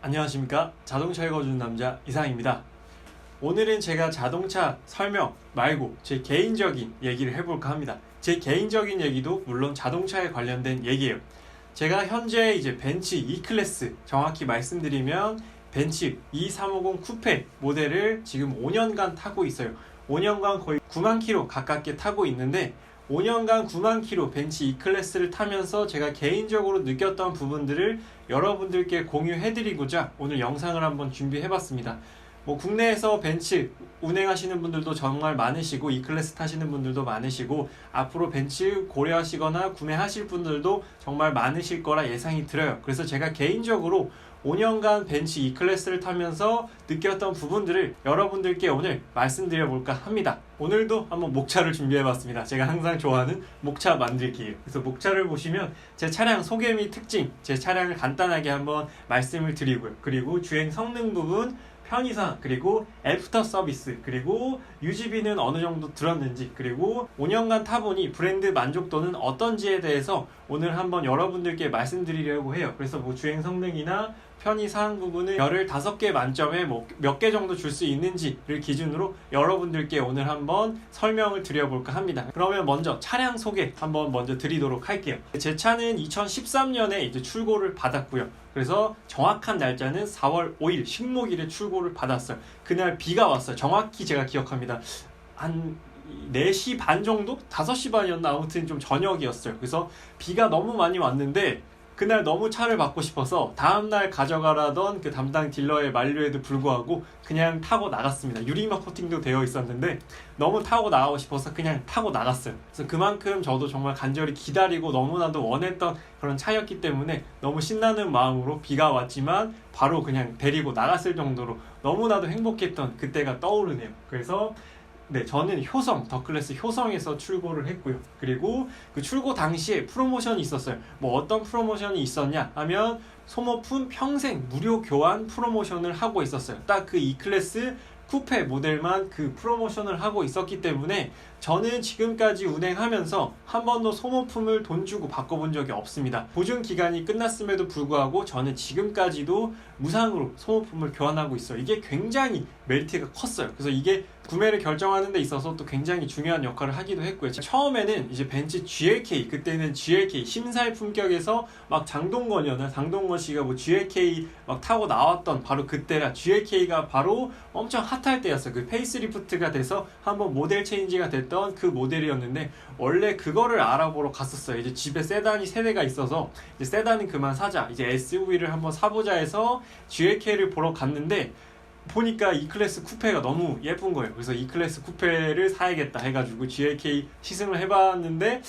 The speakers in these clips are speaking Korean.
안녕하십니까. 자동차 읽어주는 남자 이상입니다. 오늘은 제가 자동차 설명 말고 제 개인적인 얘기를 해볼까 합니다. 제 개인적인 얘기도 물론 자동차에 관련된 얘기예요. 제가 현재 이제 벤츠 E클래스, 정확히 말씀드리면 벤츠 E350 쿠페 모델을 지금 5년간 타고 있어요. 5년간 거의 9만 킬로 가깝게 타고 있는데 5년간 9만 킬로 벤츠 E클래스를 타면서 제가 개인적으로 느꼈던 부분들을 여러분들께 공유해드리고자 오늘 영상을 한번 준비해봤습니다. 국내에서 벤츠 운행하시는 분들도 정말 많으시고 E클래스 타시는 분들도 많으시고 앞으로 벤츠 고려하시거나 구매하실 분들도 정말 많으실 거라 예상이 들어요. 그래서 제가 개인적으로 5년간 벤츠 E클래스를 타면서 느꼈던 부분들을 여러분들께 오늘 말씀드려볼까 합니다. 오늘도 한번 목차를 준비해봤습니다. 제가 항상 좋아하는 목차 만들기예요. 그래서 목차를 보시면 제 차량 소개 및 특징, 제 차량을 간단하게 한번 말씀을 드리고요. 그리고 주행 성능 부분, 편의상, 그리고 애프터 서비스, 그리고 유지비는 어느 정도 들었는지, 그리고 5년간 타보니 브랜드 만족도는 어떤지에 대해서 오늘 한번 여러분들께 말씀드리려고 해요. 그래서 주행 성능이나 편의상 부분은 별을 5개 만점에 몇 개 정도 줄 수 있는지를 기준으로 여러분들께 오늘 한번 설명을 드려볼까 합니다. 그러면 먼저 차량 소개 한번 먼저 드리도록 할게요. 제 차는 2013년에 이제 출고를 받았고요. 그래서 정확한 날짜는 4월 5일 식목일에 출고를 받았어요. 그날 비가 왔어요. 정확히 제가 기억합니다. 한 4시 반 정도? 5시 반이었나? 아무튼 좀 저녁이었어요. 그래서 비가 너무 많이 왔는데 그날 너무 차를 받고 싶어서 다음날 가져가라던 그 담당 딜러의 만류에도 불구하고 그냥 타고 나갔습니다. 유리막 코팅도 되어 있었는데 너무 타고 나가고 싶어서 그냥 타고 나갔어요. 그래서 그만큼 저도 정말 간절히 기다리고 너무나도 원했던 그런 차였기 때문에 너무 신나는 마음으로 비가 왔지만 바로 그냥 데리고 나갔을 정도로 너무나도 행복했던 그때가 떠오르네요. 그래서 저는 더클래스 효성에서 출고를 했고요. 그리고 그 출고 당시에 프로모션이 있었어요. 어떤 프로모션이 있었냐 하면 소모품 평생 무료 교환 프로모션을 하고 있었어요. 딱 그 E클래스 쿠페 모델만 그 프로모션을 하고 있었기 때문에 저는 지금까지 운행하면서 한 번도 소모품을 돈 주고 바꿔본 적이 없습니다. 보증 기간이 끝났음에도 불구하고 저는 지금까지도 무상으로 소모품을 교환하고 있어요. 이게 굉장히 메리트가 컸어요. 그래서 이게 구매를 결정하는 데 있어서 또 굉장히 중요한 역할을 하기도 했고요. 처음에는 이제 벤츠 GLK, 그때는 GLK 심사의 품격에서 장동건 씨가 GLK 타고 나왔던 바로 그때라 GLK가 바로 엄청 핫할 때였어요. 그 페이스리프트가 돼서 한번 모델 체인지가 됐던 그 모델이었는데 원래 그거를 알아보러 갔었어요. 이제 집에 세단이 3대가 있어서 이제 세단은 그만 사자, 이제 SUV를 한번 사보자 해서 GLK를 보러 갔는데 보니까 E클래스 쿠페가 너무 예쁜 거예요. 그래서 E클래스 쿠페를 사야겠다 해가지고 GLK 시승을 해봤는데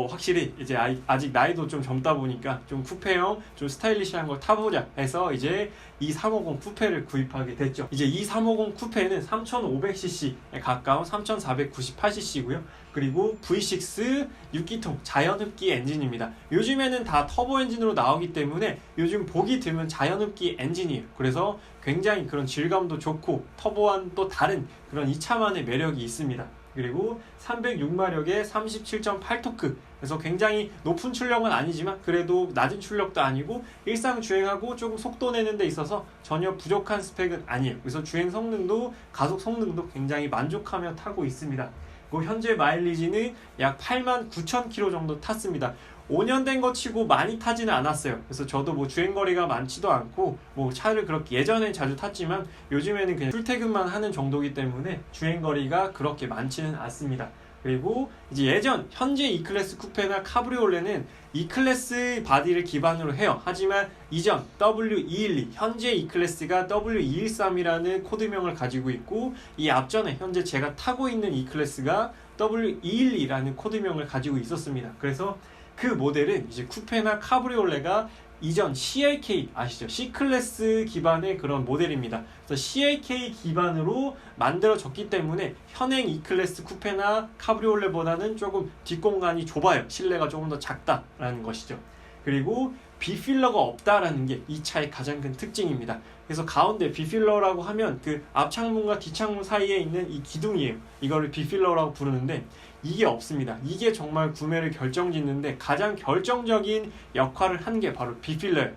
확실히 이제 아직 나이도 좀 젊다 보니까 좀 쿠페형, 좀 스타일리시한 걸 타보자 해서 이제 E350 쿠페를 구입하게 됐죠. 이제 E350 쿠페는 3500cc에 가까운 3498cc고요. 그리고 V6 6기통 자연흡기 엔진입니다. 요즘에는 다 터보 엔진으로 나오기 때문에 요즘 보기 드문 자연흡기 엔진이에요. 그래서 굉장히 그런 질감도 좋고 터보와는 또 다른 그런 이 차만의 매력이 있습니다. 그리고 306마력에 37.8토크, 그래서 굉장히 높은 출력은 아니지만 그래도 낮은 출력도 아니고 일상 주행하고 조금 속도 내는 데 있어서 전혀 부족한 스펙은 아니에요. 그래서 주행 성능도 가속 성능도 굉장히 만족하며 타고 있습니다. 그리고 현재 마일리지는 약 89,000km 정도 탔습니다. 5년 된 거 치고 많이 타지는 않았어요. 그래서 저도 주행거리가 많지도 않고 차를 그렇게 예전엔 자주 탔지만 요즘에는 그냥 출퇴근만 하는 정도이기 때문에 주행거리가 그렇게 많지는 않습니다. 그리고 이제 현재 E클래스 쿠페나 카브리올레는 E클래스 바디를 기반으로 해요. 하지만 이전 W212, 현재 E클래스가 W213이라는 코드명을 가지고 있고 이 앞전에 현재 제가 타고 있는 E클래스가 W212라는 코드명을 가지고 있었습니다. 그래서 그 모델은 이제 쿠페나 카브리올레가 이전 CLK 아시죠? C클래스 기반의 그런 모델입니다. 그래서 CLK 기반으로 만들어졌기 때문에 현행 E클래스 쿠페나 카브리올레보다는 조금 뒷공간이 좁아요. 실내가 조금 더 작다라는 것이죠. 그리고 비필러가 없다라는 게 이 차의 가장 큰 특징입니다. 그래서 가운데 비필러라고 하면 그 앞창문과 뒷창문 사이에 있는 이 기둥이에요. 이거를 비필러라고 부르는데 이게 없습니다. 이게 정말 구매를 결정짓는데 가장 결정적인 역할을 한 게 바로 비필러예요.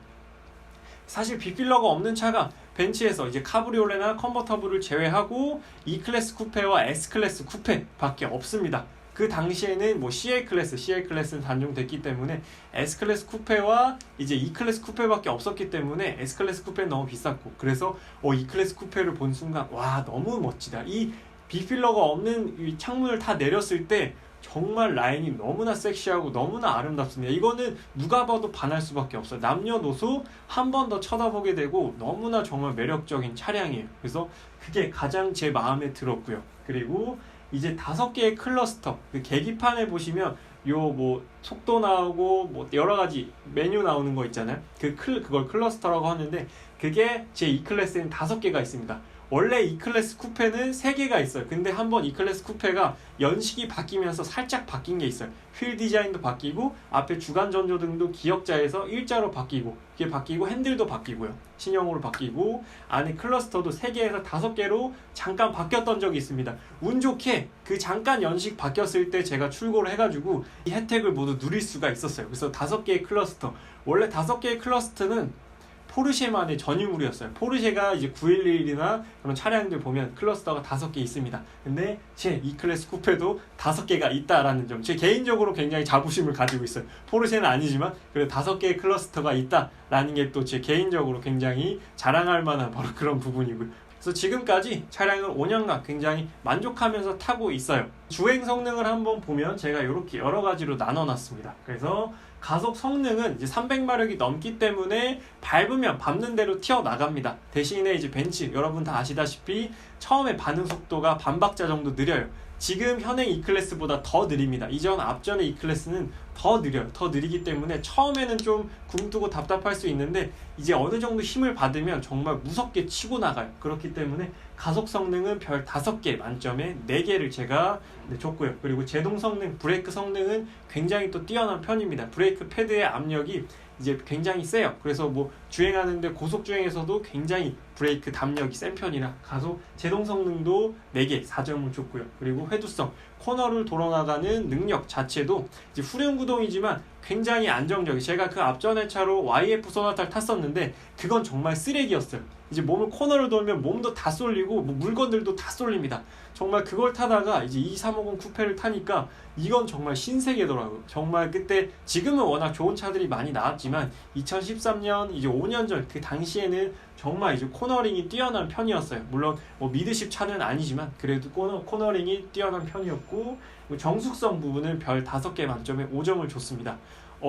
사실 빗필러가 없는 차가 벤츠에서 이제 카브리올레나 컨버터블을 제외하고 E클래스 쿠페와 S클래스 쿠페밖에 없습니다. 그 당시에는 뭐 CL클래스는 단종됐기 때문에 S클래스 쿠페와 이제 E클래스 쿠페밖에 없었기 때문에 S클래스 쿠페는 너무 비쌌고, 그래서 E클래스 쿠페를 본 순간 와, 너무 멋지다. 이 빗필러가 없는 이 창문을 다 내렸을 때 정말 라인이 너무나 섹시하고 너무나 아름답습니다. 이거는 누가 봐도 반할 수밖에 없어요. 남녀노소 한 번 더 쳐다보게 되고 너무나 정말 매력적인 차량이에요. 그래서 그게 가장 제 마음에 들었고요. 그리고 이제 5개의 클러스터, 그 계기판에 보시면 요 뭐 속도 나오고 뭐 여러 가지 메뉴 나오는 거 있잖아요. 그걸 클러스터라고 하는데, 그게 제 E클래스에는 5개가 있습니다. 원래 E클래스 쿠페는 3개가 있어요. 근데 한번 E클래스 쿠페가 연식이 바뀌면서 살짝 바뀐 게 있어요. 휠 디자인도 바뀌고 앞에 주간 전조등도 기역자에서 일자로 바뀌고, 이게 바뀌고 핸들도 바뀌고요. 신형으로 바뀌고 안에 클러스터도 3개에서 5개로 잠깐 바뀌었던 적이 있습니다. 운 좋게 그 잠깐 연식 바뀌었을 때 제가 출고를 해가지고 이 혜택을 모두 누릴 수가 있었어요. 그래서 5개의 클러스터, 원래 5개의 클러스터는 포르쉐만의 전유물이었어요. 포르쉐가 이제 911이나 그런 차량들 보면 클러스터가 5개 있습니다. 근데 제 E클래스 쿠페도 5개가 있다라는 점, 제 개인적으로 굉장히 자부심을 가지고 있어요. 포르쉐는 아니지만 그래도 5개의 클러스터가 있다라는 게 또 제 개인적으로 굉장히 자랑할 만한 바로 그런 부분이고요. 그래서 지금까지 차량을 5년간 굉장히 만족하면서 타고 있어요. 주행 성능을 한번 보면 제가 이렇게 여러 가지로 나눠놨습니다. 그래서 가속 성능은 이제 300마력이 넘기 때문에 밟으면 밟는 대로 튀어나갑니다. 대신에 이제 벤츠, 여러분 다 아시다시피 처음에 반응 속도가 반박자 정도 느려요. 지금 현행 E클래스보다 더 느립니다. 앞전의 E클래스는 더 느려요. 더 느리기 때문에 처음에는 좀 굼뜨고 답답할 수 있는데 이제 어느 정도 힘을 받으면 정말 무섭게 치고 나가요. 그렇기 때문에 가속 성능은 별 5개 만점에 4개를 제가 줬고요. 그리고 제동 성능, 브레이크 성능은 굉장히 또 뛰어난 편입니다. 브레이크 패드의 압력이 이제 굉장히 세요. 그래서 뭐 주행하는데 고속 주행에서도 굉장히 브레이크 담력이 센 편이라 가속 제동 성능도 4개 4점을 줬고요. 그리고 회두성, 코너를 돌아나가는 능력 자체도 이제 후륜 구동이지만 굉장히 안정적이. 제가 그 앞전의 차로 YF 소나타를 탔었는데 그건 정말 쓰레기였어요. 이제 코너를 돌면 몸도 다 쏠리고 뭐 물건들도 다 쏠립니다. 정말 그걸 타다가 이제 2350 쿠페를 타니까 이건 정말 신세계더라고요. 정말 그때, 지금은 워낙 좋은 차들이 많이 나왔지만 2013년 이제 5년 전 그 당시에는 정말 이제 코너링이 뛰어난 편이었어요. 물론 뭐 미드십 차는 아니지만 그래도 코너링이 뛰어난 편이었고, 정숙성 부분은 별 5개 만점에 5점을 줬습니다.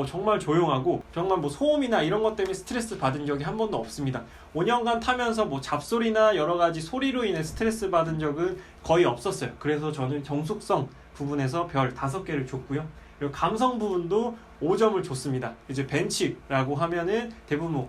정말 조용하고 정말 뭐 소음이나 이런 것 때문에 스트레스 받은 적이 한 번도 없습니다. 5년간 타면서 뭐 잡소리나 여러 가지 소리로 인해 스트레스 받은 적은 거의 없었어요. 그래서 저는 정숙성 부분에서 별 5개를 줬고요. 그리고 감성 부분도 5점을 줬습니다. 이제 벤츠라고 하면은 대부분 뭐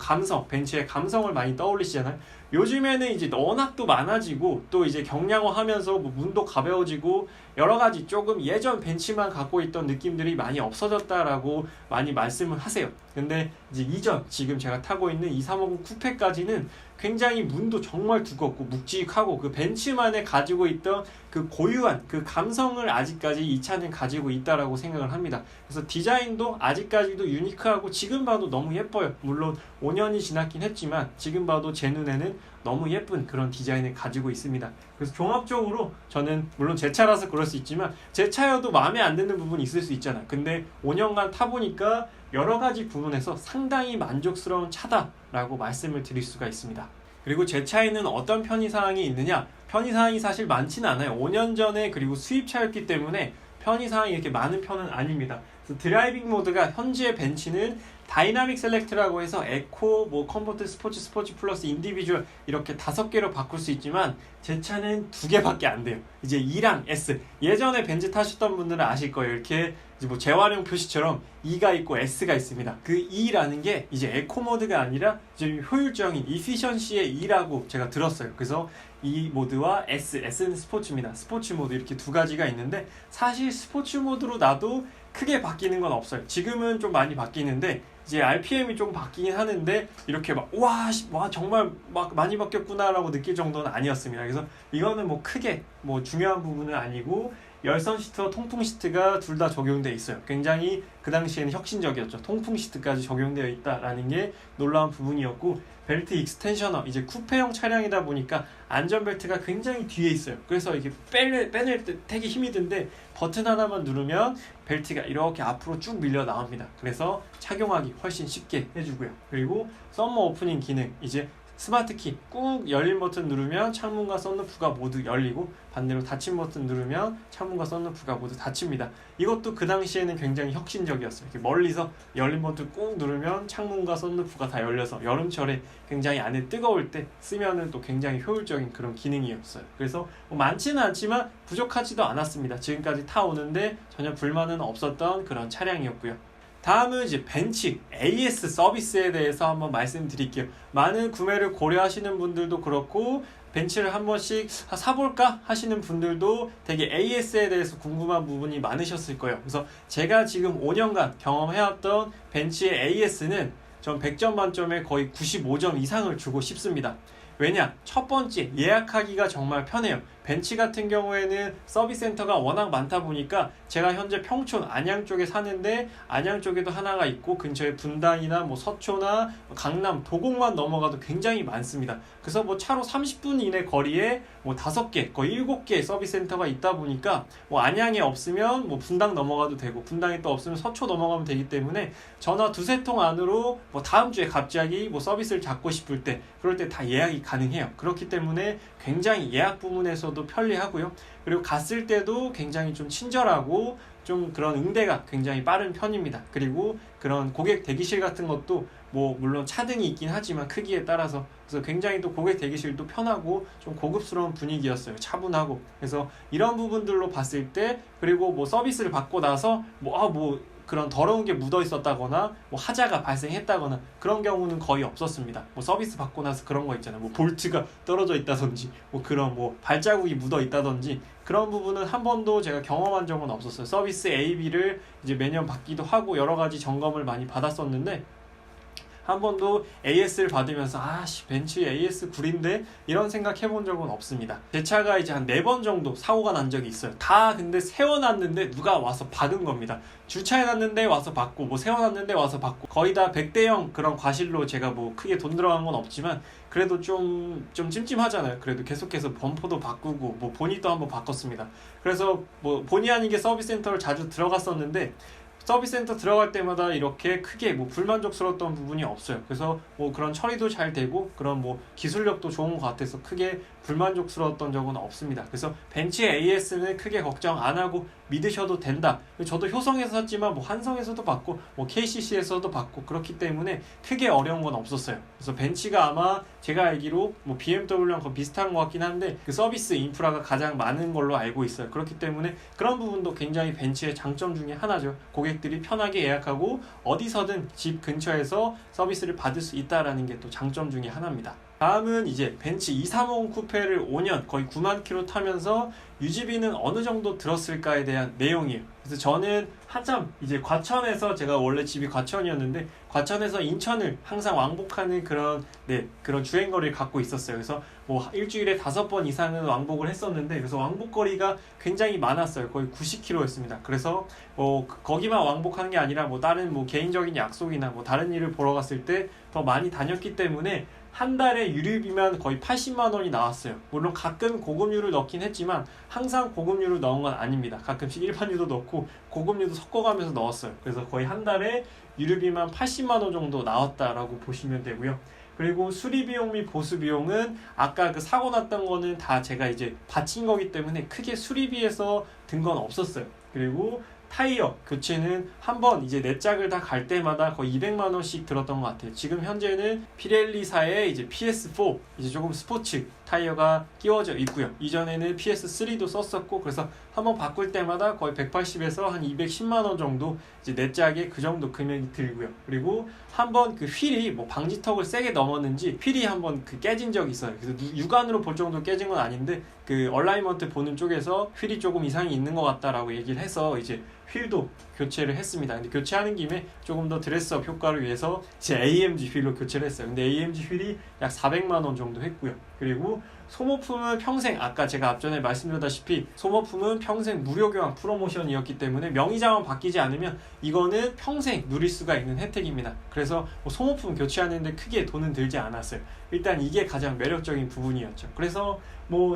벤츠의 감성을 많이 떠올리시잖아요. 요즘에는 이제 워낙 또 많아지고 또 이제 경량화 하면서 뭐 문도 가벼워지고 여러 가지 조금 예전 벤츠만 갖고 있던 느낌들이 많이 없어졌다라고 많이 말씀을 하세요. 근데 이제 지금 제가 타고 있는 2350 쿠페까지는 굉장히 문도 정말 두껍고 묵직하고 그 벤츠만에 가지고 있던 그 고유한 그 감성을 아직까지 이 차는 가지고 있다라고 생각을 합니다. 그래서 디자인도 아직까지도 유니크하고 지금 봐도 너무 예뻐요. 물론 5년이 지났긴 했지만 지금 봐도 제 눈에는 너무 예쁜 그런 디자인을 가지고 있습니다. 그래서 종합적으로 저는 물론 제 차라서 그럴 수 있지만 제 차여도 마음에 안 드는 부분이 있을 수 있잖아요. 근데 5년간 타보니까 여러 가지 부분에서 상당히 만족스러운 차다라고 말씀을 드릴 수가 있습니다. 그리고 제 차에는 어떤 편의사항이 있느냐? 편의사항이 사실 많지는 않아요. 5년 전에 그리고 수입차였기 때문에 편의사항이 이렇게 많은 편은 아닙니다. 그래서 드라이빙 모드가 현재 벤츠는 다이나믹 셀렉트라고 해서 에코, 뭐 컨버트, 스포츠 플러스, 인디비주얼 이렇게 5개로 바꿀 수 있지만 제 차는 2개밖에 안 돼요. 이제 E랑 S. 예전에 벤츠 타셨던 분들은 아실 거예요. 이렇게 이제 뭐 재활용 표시처럼 E가 있고 S가 있습니다. 그 E라는 게 이제 에코 모드가 아니라 이제 효율적인 이피션시의 E라고 제가 들었어요. 그래서 E 모드와 S는 스포츠입니다. 스포츠 모드 이렇게 2가지가 있는데 사실 스포츠 모드로 놔도 크게 바뀌는 건 없어요. 지금은 좀 많이 바뀌는데 이제 RPM이 좀 바뀌긴 하는데 이렇게 와 정말 많이 바뀌었구나라고 느낄 정도는 아니었습니다. 그래서 이거는 뭐 크게 뭐 중요한 부분은 아니고 열선 시트와 통풍 시트가 둘 다 적용되어 있어요. 굉장히 그 당시에는 혁신적이었죠. 통풍 시트까지 적용되어 있다라는 게 놀라운 부분이었고, 벨트 익스텐셔너, 이제 쿠페형 차량이다 보니까 안전벨트가 굉장히 뒤에 있어요. 그래서 이게 빼낼 때 되게 힘이 든데 버튼 하나만 누르면 벨트가 이렇게 앞으로 쭉 밀려 나옵니다. 그래서 착용하기 훨씬 쉽게 해주고요. 그리고 썸머 오프닝 기능, 이제 스마트키 꾹 열린 버튼 누르면 창문과 썬루프가 모두 열리고, 반대로 닫힌 버튼 누르면 창문과 썬루프가 모두 닫힙니다. 이것도 그 당시에는 굉장히 혁신적이었어요. 이렇게 멀리서 열린 버튼 꾹 누르면 창문과 썬루프가 다 열려서 여름철에 굉장히 안에 뜨거울 때 쓰면은 또 굉장히 효율적인 그런 기능이었어요. 그래서 뭐 많지는 않지만 부족하지도 않았습니다. 지금까지 타오는데 전혀 불만은 없었던 그런 차량이었고요. 다음은 이제 벤츠 AS 서비스에 대해서 한번 말씀드릴게요. 많은 구매를 고려하시는 분들도 그렇고, 벤츠를 한 번씩 사볼까 하시는 분들도 되게 AS에 대해서 궁금한 부분이 많으셨을 거예요. 그래서 제가 지금 5년간 경험해왔던 벤츠의 AS는 전 100점 만점에 거의 95점 이상을 주고 싶습니다. 왜냐? 첫 번째, 예약하기가 정말 편해요. 벤츠 같은 경우에는 서비스 센터가 워낙 많다 보니까, 제가 현재 평촌 안양 쪽에 사는데 안양 쪽에도 하나가 있고, 근처에 분당이나 뭐 서초나 강남 도곡만 넘어가도 굉장히 많습니다. 그래서 뭐 차로 30분 이내 거리에 뭐 5개, 거의 7개 서비스 센터가 있다 보니까, 뭐 안양에 없으면 뭐 분당 넘어가도 되고, 분당에 또 없으면 서초 넘어가면 되기 때문에 전화 2-3통 안으로 뭐 다음 주에 갑자기 뭐 서비스를 잡고 싶을 때, 그럴 때 다 예약이 가능해요. 그렇기 때문에 굉장히 예약 부분에서도 편리하고요. 그리고 갔을 때도 굉장히 좀 친절하고 좀 그런 응대가 굉장히 빠른 편입니다. 그리고 그런 고객 대기실 같은 것도 뭐 물론 차등이 있긴 하지만 크기에 따라서, 그래서 굉장히 또 고객 대기실도 편하고 좀 고급스러운 분위기였어요. 차분하고. 그래서 이런 부분들로 봤을 때, 그리고 뭐 서비스를 받고 나서 그런 더러운 게 묻어 있었다거나 뭐 하자가 발생했다거나 그런 경우는 거의 없었습니다. 뭐 서비스 받고 나서 그런 거 있잖아요. 뭐 볼트가 떨어져 있다든지, 뭐 그런 뭐 발자국이 묻어 있다든지, 그런 부분은 한 번도 제가 경험한 적은 없었어요. 서비스 AB를 이제 매년 받기도 하고 여러 가지 점검을 많이 받았었는데, 한 번도 AS를 받으면서 벤츠 AS 구린데 이런 생각 해본 적은 없습니다. 제 차가 이제 한 4번 정도 사고가 난 적이 있어요. 다 근데 세워놨는데 누가 와서 박은 겁니다. 주차해놨는데 와서 박고, 뭐 세워놨는데 와서 박고, 거의 다 100대0 그런 과실로 제가 뭐 크게 돈 들어간 건 없지만 그래도 좀 찜찜하잖아요. 그래도 계속해서 범퍼도 바꾸고 뭐 보닛도 한번 바꿨습니다. 그래서 뭐 본의 아니게 서비스 센터를 자주 들어갔었는데, 서비스 센터 들어갈 때마다 이렇게 크게 뭐 불만족스러웠던 부분이 없어요. 그래서 뭐 그런 처리도 잘 되고 그런 뭐 기술력도 좋은 것 같아서 크게 불만족스러웠던 적은 없습니다. 그래서 벤츠 AS는 크게 걱정 안 하고 믿으셔도 된다. 저도 효성에서 샀지만 뭐 한성에서도 받고 뭐 KCC에서도 받고 그렇기 때문에 크게 어려운 건 없었어요. 그래서 벤츠가 아마 제가 알기로 뭐 BMW랑 거의 비슷한 것 같긴 한데 그 서비스 인프라가 가장 많은 걸로 알고 있어요. 그렇기 때문에 그런 부분도 굉장히 벤츠의 장점 중에 하나죠. 고객들이 편하게 예약하고 어디서든 집 근처에서 서비스를 받을 수 있다는 게 또 장점 중에 하나입니다. 다음은 이제 벤츠 230 쿠페를 5년 거의 9만 킬로 타면서 유지비는 어느 정도 들었을까에 대한 내용이에요. 그래서 저는 한참 이제 과천에서, 제가 원래 집이 과천이었는데 과천에서 인천을 항상 왕복하는 그런 주행거리를 갖고 있었어요. 그래서 뭐 일주일에 5번 이상은 왕복을 했었는데, 그래서 왕복거리가 굉장히 많았어요. 거의 90km였습니다. 그래서 거기만 왕복한 게 아니라 뭐 다른 뭐 개인적인 약속이나 뭐 다른 일을 보러 갔을 때 더 많이 다녔기 때문에 한 달에 유류비만 거의 80만 원이 나왔어요. 물론 가끔 고급유를 넣긴 했지만 항상 고급유를 넣은 건 아닙니다. 가끔씩 일반유도 넣고 고급유도 섞어가면서 넣었어요. 그래서 거의 한 달에 유류비만 80만 원 정도 나왔다라고 보시면 되고요. 그리고 수리비용 및 보수비용은 아까 그 사고 났던 거는 다 제가 이제 바친 거기 때문에 크게 수리비에서 든 건 없었어요. 그리고 타이어 교체는 한 번 이제 네 짝을 다 갈 때마다 거의 200만 원씩 들었던 것 같아요. 지금 현재는 피렐리사의 이제 PS4 이제 조금 스포츠 타이어가 끼워져 있고요. 이전에는 PS3도 썼었고, 그래서 한번 바꿀 때마다 거의 180에서 한 210만 원 정도 이제 네 짝에 그 정도 금액이 들고요. 그리고 한번 그 휠이 뭐 방지턱을 세게 넘었는지 휠이 한번 그 깨진 적이 있어요. 그래서 육안으로 볼 정도로 깨진 건 아닌데 그 얼라이먼트 보는 쪽에서 휠이 조금 이상이 있는 것 같다라고 얘기를 해서 이제 휠도 교체를 했습니다. 근데 교체하는 김에 조금 더 드레스업 효과를 위해서 제 AMG 휠로 교체를 했어요. 근데 AMG 휠이 약 400만 원 정도 했고요. 그리고 소모품은 평생, 아까 제가 앞전에 말씀드렸다시피 소모품은 평생 무료 교환 프로모션이었기 때문에 명의자만 바뀌지 않으면 이거는 평생 누릴 수가 있는 혜택입니다. 그래서 소모품 교체하는데 크게 돈은 들지 않았어요. 일단 이게 가장 매력적인 부분이었죠. 그래서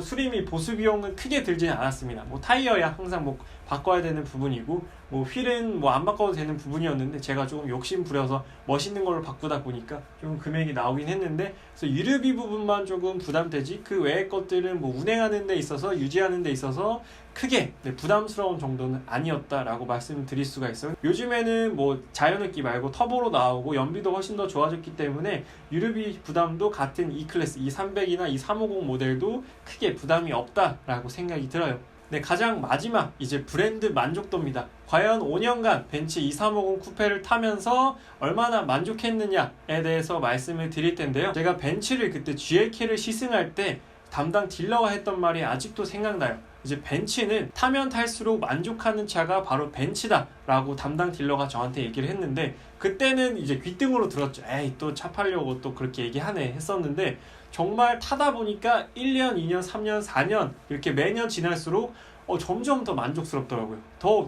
수리 및 보수 비용은 크게 들지는 않았습니다. 타이어야 항상 바꿔야 되는 부분이고, 휠은 안 바꿔도 되는 부분이었는데 제가 조금 욕심 부려서 멋있는 걸로 바꾸다 보니까 좀 금액이 나오긴 했는데, 그래서 유류비 부분만 조금 부담되지 그 외의 것들은 운행하는 데 있어서, 유지하는 데 있어서 크게 부담스러운 정도는 아니었다라고 말씀을 드릴 수가 있어요. 요즘에는 자연흡기 말고 터보로 나오고 연비도 훨씬 더 좋아졌기 때문에 유류비 부담도 같은 E클래스, E300이나 E350 모델도 크게 부담이 없다라고 생각이 들어요. 네, 가장 마지막 이제 브랜드 만족도입니다. 과연 5년간 벤츠 E350 쿠페를 타면서 얼마나 만족했느냐에 대해서 말씀을 드릴 텐데요. 제가 벤츠를 그때 GLK를 시승할 때 담당 딜러가 했던 말이 아직도 생각나요. 이제 벤츠는 타면 탈수록 만족하는 차가 바로 벤츠다 라고 담당 딜러가 저한테 얘기를 했는데, 그때는 이제 귀등으로 들었죠. 에이, 또 차 팔려고 또 그렇게 얘기하네 했었는데, 정말 타다 보니까 1년, 2년, 3년, 4년 이렇게 매년 지날수록 점점 더 만족스럽더라고요.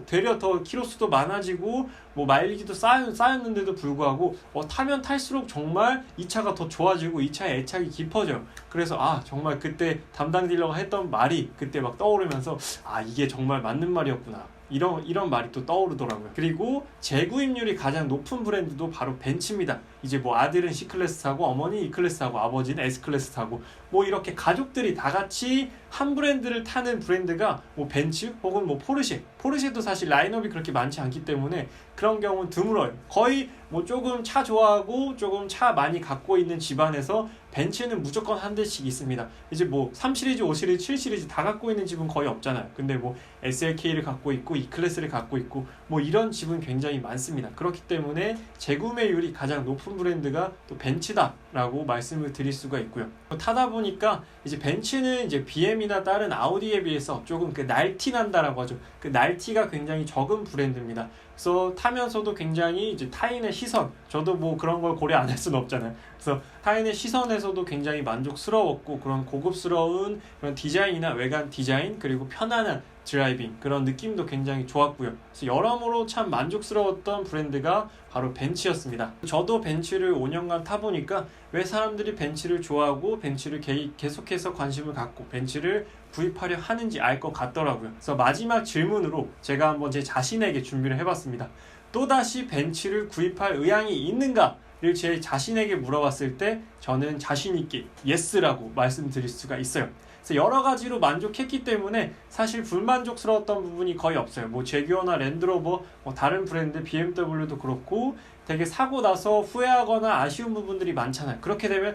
되려 더 키로수도 많아지고 마일리지도 쌓였는데도 불구하고 타면 탈수록 정말 이 차가 더 좋아지고 이 차의 애착이 깊어져요. 그래서 정말 그때 담당 딜러가 했던 말이 그때 막 떠오르면서 이게 정말 맞는 말이었구나, 이런 말이 또 떠오르더라고요. 그리고 재구입률이 가장 높은 브랜드도 바로 벤츠입니다. 이제 아들은 C클래스 타고 어머니 E클래스 타고 아버지는 S클래스 타고 이렇게 가족들이 다 같이 한 브랜드를 타는 브랜드가 벤츠 혹은 포르쉐도 사실 라인업이 그렇게 많지 않기 때문에 그런 경우는 드물어요. 거의 조금 차 좋아하고 조금 차 많이 갖고 있는 집안에서 벤츠는 무조건 한 대씩 있습니다. 이제 3시리즈, 5시리즈, 7시리즈 다 갖고 있는 집은 거의 없잖아요. 근데 SLK를 갖고 있고 E클래스를 갖고 있고 이런 집은 굉장히 많습니다. 그렇기 때문에 재구매율이 가장 높은 브랜드가 또 벤츠다라고 말씀을 드릴 수가 있고요. 타다 보니까 이제 벤츠는 이제 BM이나 다른 아우디에 비해서 조금 날티 난다라고 하죠. 그 날티가 굉장히 적은 브랜드입니다. 그래서 타면서도 굉장히 이제 타인의 시선, 저도 그런 걸 고려 안 할 수는 없잖아요. 그래서 타인의 시선에서도 굉장히 만족스러웠고, 그런 고급스러운 그런 디자인이나 외관 디자인, 그리고 편안한 드라이빙, 그런 느낌도 굉장히 좋았고요. 그래서 여러모로 참 만족스러웠던 브랜드가 바로 벤츠였습니다. 저도 벤츠를 5년간 타보니까 왜 사람들이 벤츠를 좋아하고 벤츠를 계속해서 관심을 갖고 벤츠를 구입하려 하는지 알 것 같더라고요. 그래서 마지막 질문으로 제가 한번 제 자신에게 준비를 해봤습니다. 또다시 벤츠를 구입할 의향이 있는가를 제 자신에게 물어봤을 때 저는 자신있게 예스라고 말씀드릴 수가 있어요. 그래서 여러 가지로 만족했기 때문에 사실 불만족스러웠던 부분이 거의 없어요. 제규어나 랜드로버, 다른 브랜드 BMW도 그렇고 되게 사고 나서 후회하거나 아쉬운 부분들이 많잖아요. 그렇게 되면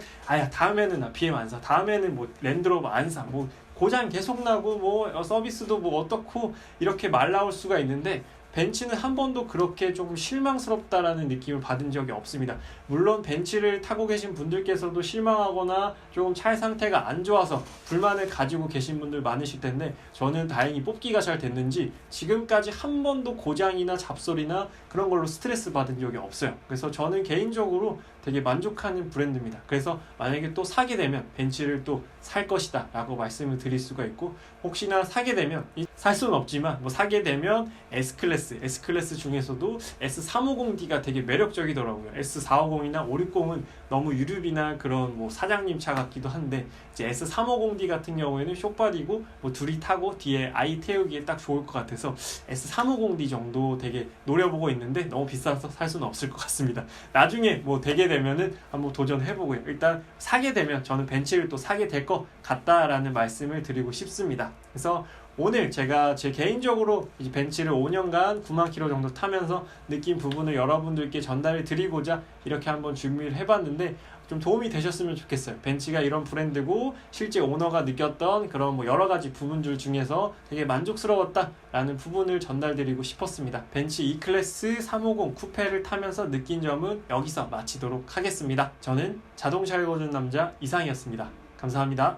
다음에는 나 BM 안 사, 다음에는 랜드로버 안 사, 고장 계속 나고 서비스도 어떻고 이렇게 말 나올 수가 있는데, 벤츠는 한 번도 그렇게 조금 실망스럽다라는 느낌을 받은 적이 없습니다. 물론 벤츠를 타고 계신 분들께서도 실망하거나 조금 차의 상태가 안 좋아서 불만을 가지고 계신 분들 많으실 텐데, 저는 다행히 뽑기가 잘 됐는지 지금까지 한 번도 고장이나 잡소리나 그런 걸로 스트레스 받은 적이 없어요. 그래서 저는 개인적으로 되게 만족하는 브랜드입니다. 그래서 만약에 또 사게 되면 벤츠를 또 살 것이다 라고 말씀을 드릴 수가 있고, 혹시나 사게 되면, 살 수는 없지만 사게 되면 S클래스 중에서도 S350D가 되게 매력적이더라고요. S450이나 560은 너무 유류비나 그런 사장님 차 같기도 한데, 이제 S350D 같은 경우에는 숏바디고 둘이 타고 뒤에 아이 태우기에 딱 좋을 것 같아서 S350D 정도 되게 노려보고 있는데, 너무 비싸서 살 수는 없을 것 같습니다. 나중에 되게 되면은 한번 도전해보고요. 일단 사게 되면 저는 벤츠를 또 사게 될 것 같다라는 말씀을 드리고 싶습니다. 그래서 오늘 제가 제 개인적으로 이제 벤츠를 5년간 9만 킬로 정도 타면서 느낀 부분을 여러분들께 전달을 드리고자 이렇게 한번 준비를 해봤는데, 좀 도움이 되셨으면 좋겠어요. 벤츠가 이런 브랜드고 실제 오너가 느꼈던 그런 여러 가지 부분들 중에서 되게 만족스러웠다라는 부분을 전달드리고 싶었습니다. 벤츠 E클래스 350 쿠페를 타면서 느낀 점은 여기서 마치도록 하겠습니다. 저는 자동차 읽어주는 남자 이상이었습니다. 감사합니다.